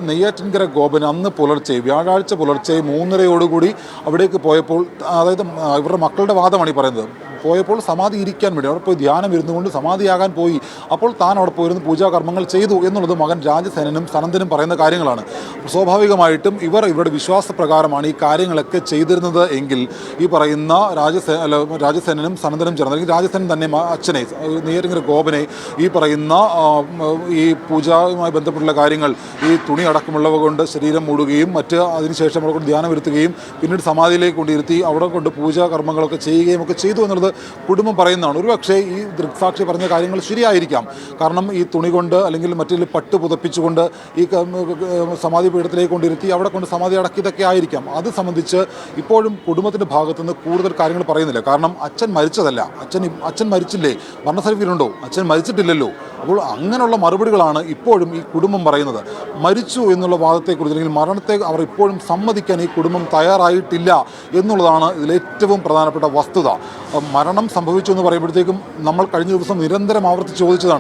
നെയ്യാറ്റിൻകര ഗോപൻ അന്ന് പുലർച്ചെ വ്യാഴാഴ്ച പുലർച്ചെ 3:30 അവിടേക്ക് പോയപ്പോൾ, അതായത് ഇവരുടെ മക്കളുടെ വാദമാണ് ഈ പറയുന്നത്, പോയപ്പോൾ സമാധി ഇരിക്കാൻ വേണ്ടി അവിടെ പോയി ധ്യാനം ഇരുന്നുകൊണ്ട് സമാധിയാകാൻ പോയി. അപ്പോൾ താൻ അവിടെ പോയിരുന്നു പൂജാകർമ്മങ്ങൾ ചെയ്തു എന്നുള്ളത് മകൻ രാജസേനനും സനന്ദനും പറയുന്ന കാര്യങ്ങളാണ്. സ്വാഭാവികമായിട്ടും ഇവരുടെ വിശ്വാസപ്രകാരമാണ് ഈ കാര്യങ്ങളൊക്കെ ചെയ്തിരുന്നത് എങ്കിൽ ഈ പറയുന്ന രാജസേനനും സനന്ദനും ചേർന്ന്, അല്ലെങ്കിൽ രാജസേനൻ തന്നെ അച്ഛനെ നെയ്യാറ്റിൻകര ഗോപനെ ഈ പറയുന്ന ഈ പൂജയുമായി ബന്ധപ്പെട്ടുള്ള കാര്യങ്ങൾ, ഈ തുണി അടക്കമുള്ളവ കൊണ്ട് ശരീരം മൂടുകയും മറ്റ് അതിനുശേഷം അവിടെ കൊണ്ട് ധ്യാനം ഇരുത്തുകയും പിന്നീട് സമാധിയിലേക്ക് കൊണ്ടിരുത്തി അവിടെ കൊണ്ട് പൂജാകർമ്മങ്ങളൊക്കെ ചെയ്യുകയും ഒക്കെ ചെയ്തു എന്നുള്ളത് കുടുംബം പറയുന്നതാണ്. ഒരുപക്ഷേ ഈ ദൃക്സാക്ഷി പറഞ്ഞ കാര്യങ്ങൾ ശരിയായിരിക്കാം. കാരണം ഈ തുണി കൊണ്ട് അല്ലെങ്കിൽ മറ്റൊരു പട്ട് പുതപ്പിച്ചുകൊണ്ട് ഈ സമാധി പീഠത്തിലേക്ക് കൊണ്ടിരുത്തി അവിടെ കൊണ്ട് സമാധി അടക്കിയതൊക്കെ ആയിരിക്കാം. അത് സംബന്ധിച്ച് ഇപ്പോഴും കുടുംബത്തിൻ്റെ ഭാഗത്തുനിന്ന് കൂടുതൽ കാര്യങ്ങൾ പറയുന്നില്ല. കാരണം അച്ഛൻ മരിച്ചതല്ല, അച്ഛൻ മരിച്ചില്ലേ, മരണ സർട്ടിഫിക്കറ്റുണ്ടോ, അച്ഛൻ മരിച്ചിട്ടില്ലല്ലോ. അപ്പോൾ അങ്ങനെയുള്ള മറുപടികളാണ് ഇപ്പോഴും ഈ കുടുംബം പറയുന്നത്. മരിച്ചു എന്നുള്ള വാദത്തെക്കുറിച്ച് അല്ലെങ്കിൽ മരണത്തെ അവർ ഇപ്പോഴും സമ്മതിക്കാൻ ഈ കുടുംബം തയ്യാറായിട്ടില്ല എന്നുള്ളതാണ് ഇതിലേറ്റവും പ്രധാനപ്പെട്ട വസ്തുത. മരണം സംഭവിച്ചു എന്ന് പറയുമ്പോഴത്തേക്കും നമ്മൾ കഴിഞ്ഞ ദിവസം നിരന്തരം ആവർത്തിച്ച് ചോദിച്ചതാണ്,